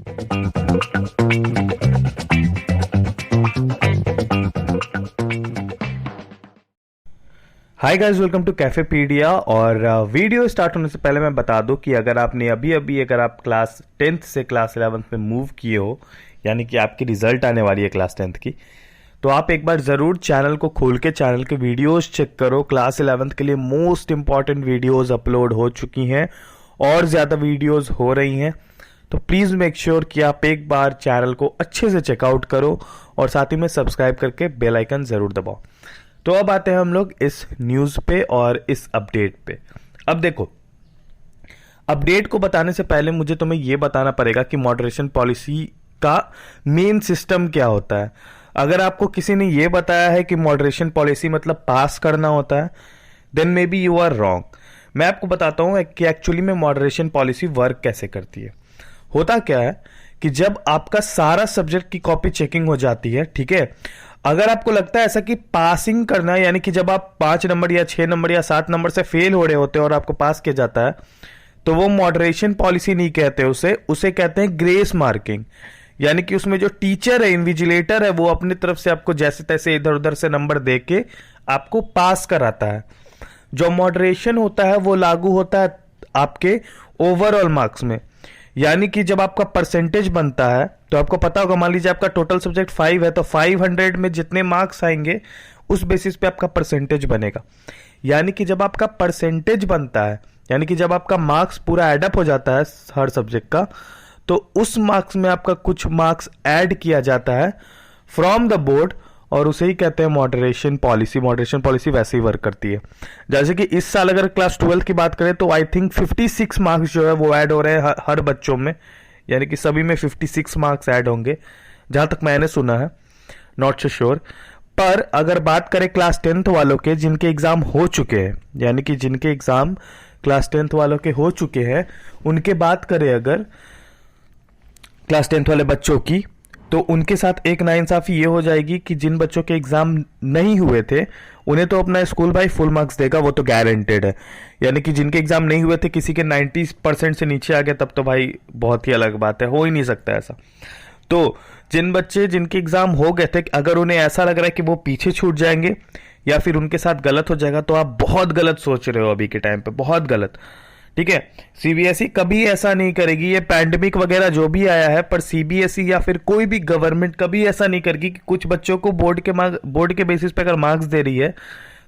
Hi guys, welcome to Cafepedia. और video start होने से पहले मैं बता दूं कि अगर आपने अगर आप क्लास 10th से क्लास 11th में मूव किए हो, यानी कि आपकी रिजल्ट आने वाली है क्लास 10th की, तो आप एक बार ज़रूर चैनल को खोल के चैनल के वीडियोस चेक करो। क्लास 11th के लिए मोस्ट इंपॉर्टेंट वीडियोस अपलोड हो चुकी हैं और ज़्यादा वीडियोस हो रही हैं, तो प्लीज़ मेक श्योर कि आप एक बार चैनल को अच्छे से चेकआउट करो और साथ ही में सब्सक्राइब करके बेल आइकन ज़रूर दबाओ। तो अब आते हैं हम लोग इस न्यूज़ पे और इस अपडेट पे। अब देखो, अपडेट को बताने से पहले मुझे तुम्हें यह बताना पड़ेगा कि मॉडरेशन पॉलिसी का मेन सिस्टम क्या होता है। अगर आपको किसी ने यह बताया है कि मॉडरेशन पॉलिसी मतलब पास करना होता है, then maybe you are wrong. मैं आपको बताता हूं कि एक्चुअली में मॉडरेशन पॉलिसी वर्क कैसे करती है। होता क्या है कि जब आपका सारा सब्जेक्ट की कॉपी चेकिंग हो जाती है, ठीक है, अगर आपको लगता है ऐसा कि पासिंग करना है, यानी कि जब आप 5 नंबर या 6 नंबर या 7 नंबर से फेल हो रहे होते हैं और आपको पास किया जाता है, तो वो मॉडरेशन पॉलिसी नहीं कहते, उसे कहते हैं ग्रेस मार्किंग। यानी कि उसमें जो टीचर है, इन्विजिलेटर है, वो अपनी तरफ से आपको जैसे तैसे इधर उधर से नंबर दे के आपको पास कराता है। जो मॉडरेशन होता है वो लागू होता है आपके ओवरऑल मार्क्स में। यानी कि जब आपका परसेंटेज बनता है, तो आपको पता होगा, मान लीजिए आपका टोटल सब्जेक्ट 5 है, तो 500 में जितने मार्क्स आएंगे उस बेसिस पे आपका परसेंटेज बनेगा। यानी कि जब आपका परसेंटेज बनता है, यानी कि जब आपका मार्क्स पूरा एडअप हो जाता है हर सब्जेक्ट का, तो उस मार्क्स में आपका कुछ मार्क्स ऐड किया जाता है फ्रॉम द बोर्ड, और उसे ही कहते हैं मॉडरेशन पॉलिसी। मॉडरेशन पॉलिसी वैसे ही वर्क करती है। जैसे कि इस साल अगर क्लास 12 की बात करें तो आई थिंक 56 मार्क्स जो है वो ऐड हो रहे हैं हर बच्चों में, यानी कि सभी में 56 मार्क्स ऐड होंगे, जहां तक मैंने सुना है, नॉट सो श्योर। पर अगर बात करें क्लास 10th वालों के जिनके एग्जाम हो चुके हैं, यानी कि जिनके एग्जाम क्लास 10th वालों के हो चुके हैं, उनके बात करें अगर क्लास 10th वाले बच्चों की, तो उनके साथ एक नाइंसाफी ये हो जाएगी कि जिन बच्चों के एग्जाम नहीं हुए थे उन्हें तो अपना स्कूल भाई फुल मार्क्स देगा, वो तो गारंटेड है। यानी कि जिनके एग्जाम नहीं हुए थे, किसी के 90% से नीचे आ गए, तब तो भाई बहुत ही अलग बात है, हो ही नहीं सकता ऐसा। तो जिनके एग्जाम हो गए थे, अगर उन्हें ऐसा लग रहा है कि वो पीछे छूट जाएंगे या फिर उनके साथ गलत हो जाएगा, तो आप बहुत गलत सोच रहे हो अभी के टाइम पे, बहुत गलत। ठीक है, सीबीएसई कभी ऐसा नहीं करेगी, ये पैंडेमिक वगैरह जो भी आया है, पर सीबीएसई या फिर कोई भी गवर्नमेंट कभी ऐसा नहीं करेगी कि कुछ बच्चों को बोर्ड के बेसिस पे अगर मार्क्स दे रही है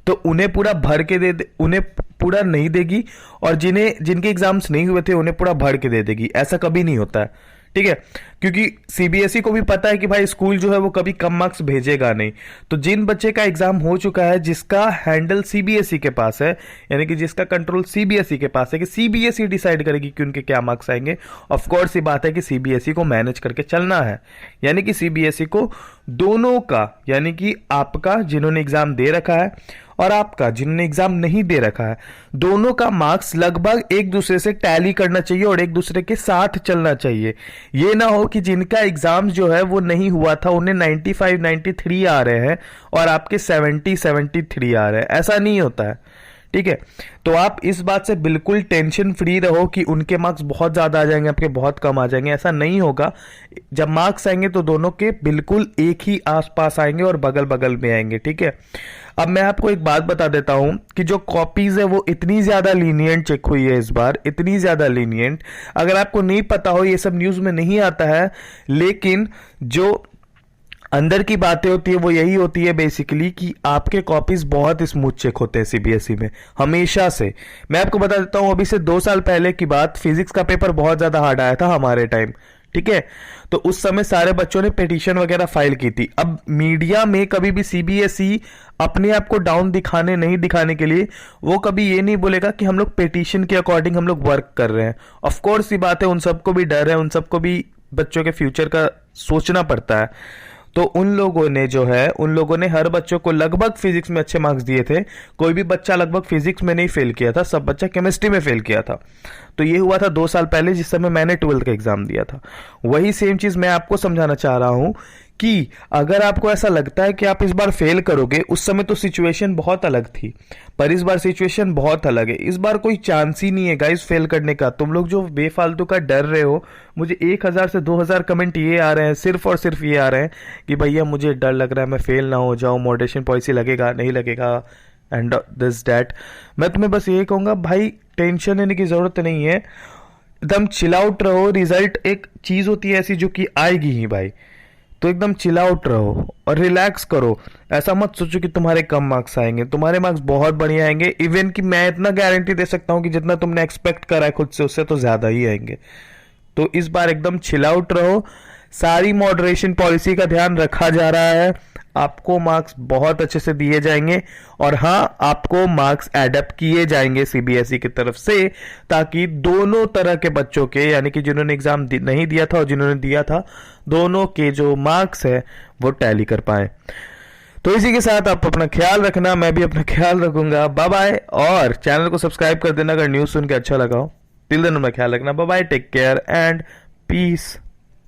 तो उन्हें पूरा भर के उन्हें पूरा नहीं देगी, और जिनके एग्जाम्स नहीं हुए थे उन्हें पूरा भर के दे देगी। ऐसा कभी नहीं होता है, ठीक है, क्योंकि सीबीएसई को भी पता है कि भाई स्कूल जो है वो कभी कम मार्क्स भेजेगा नहीं। तो जिन बच्चे का एग्जाम हो चुका है, जिसका हैंडल सीबीएसई के पास है, यानी कि जिसका कंट्रोल सीबीएसई के पास है, कि सीबीएसई डिसाइड करेगी कि उनके क्या मार्क्स आएंगे। ऑफ कोर्स ये बात है कि सीबीएसई को मैनेज करके चलना है, यानी कि सीबीएसई को दोनों का, यानी कि आपका जिन्होंने एग्जाम दे रखा है और आपका जिन्होंने एग्जाम नहीं दे रखा है, दोनों का मार्क्स लगभग एक दूसरे से टैली करना चाहिए और एक दूसरे के साथ चलना चाहिए। ये ना हो कि जिनका एग्जाम जो है वो नहीं हुआ था उन्हें 95 93 आ रहे हैं और आपके 70 73 आ रहे हैं, ऐसा नहीं होता है। ठीक है, तो आप इस बात से बिल्कुल टेंशन फ्री रहो कि उनके मार्क्स बहुत ज्यादा आ जाएंगे, आपके बहुत कम आ जाएंगे, ऐसा नहीं होगा। जब मार्क्स आएंगे तो दोनों के बिल्कुल एक ही आसपास आएंगे और बगल बगल में आएंगे। ठीक है, अब मैं आपको एक बात बता देता हूं कि जो कॉपीज है वो इतनी ज्यादा लीनियंट चेक हुई है इस बार, इतनी ज्यादा लीनियंट। अगर आपको नहीं पता हो, ये सब न्यूज में नहीं आता है, लेकिन जो अंदर की बातें होती है वो यही होती है बेसिकली कि आपके कॉपीज बहुत स्मूथ चेक होते हैं सीबीएसई में हमेशा से। मैं आपको बता देता हूं, अभी से 2 साल पहले की बात, फिजिक्स का पेपर बहुत ज्यादा हार्ड आया था हमारे टाइम। ठीक है, तो उस समय सारे बच्चों ने पिटीशन वगैरह फाइल की थी। अब मीडिया में कभी भी सीबीएसई अपने आप को डाउन नहीं दिखाने के लिए वो कभी ये नहीं बोलेगा कि हम लोग पिटीशन के अकॉर्डिंग हम लोग वर्क कर रहे हैं। ऑफ कोर्स ये बात है, उन सबको भी डर है, उन सबको भी बच्चों के फ्यूचर का सोचना पड़ता है। तो उन लोगों ने हर बच्चों को लगभग फिजिक्स में अच्छे मार्क्स दिए थे। कोई भी बच्चा लगभग फिजिक्स में नहीं फेल किया था, सब बच्चा केमिस्ट्री में फेल किया था। तो ये हुआ था 2 साल पहले, जिस समय मैंने 12th का एग्जाम दिया था। वही सेम चीज मैं आपको समझाना चाह रहा हूं कि अगर आपको ऐसा लगता है कि आप इस बार फेल करोगे, उस समय तो सिचुएशन बहुत अलग थी, पर इस बार सिचुएशन बहुत अलग है। इस बार कोई चांस ही नहीं है गाइस फेल करने का। तुम लोग जो बेफालतू का डर रहे हो, मुझे 1000 से 2000 कमेंट ये आ रहे हैं, सिर्फ और सिर्फ ये आ रहे हैं कि भैया मुझे डर लग रहा है मैं फेल ना हो जाऊं, मॉडरेशन पॉलिसी लगेगा नहीं लगेगा एंड दिस डैट। मैं तुम्हें बस ये कहूंगा भाई, टेंशन लेने की जरूरत नहीं है, एकदम चिल आउट रहो। रिजल्ट एक चीज होती है ऐसी जो कि आएगी ही भाई, तो एकदम चिल आउट रहो और रिलैक्स करो। ऐसा मत सोचो कि तुम्हारे कम मार्क्स आएंगे, तुम्हारे मार्क्स बहुत बढ़िया आएंगे। इवन कि मैं इतना गारंटी दे सकता हूं कि जितना तुमने एक्सपेक्ट करा है खुद से, उससे तो ज्यादा ही आएंगे। तो इस बार एकदम चिल आउट रहो, सारी मॉडरेशन पॉलिसी का ध्यान रखा जा रहा है, आपको मार्क्स बहुत अच्छे से दिए जाएंगे। और हाँ, आपको मार्क्स एडअप किए जाएंगे सीबीएसई की तरफ से, ताकि दोनों तरह के बच्चों के, यानी कि जिन्होंने एग्जाम नहीं दिया था और जिन्होंने दिया था, दोनों के जो मार्क्स है वो टैली कर पाए। तो इसी के साथ आप अपना ख्याल रखना, मैं भी अपना ख्याल रखूंगा। बाय बाय, और चैनल को सब्सक्राइब कर देना अगर न्यूज सुन के अच्छा लगा हो। टिल देन अपना ख्याल रखना, bye bye, take care and piece.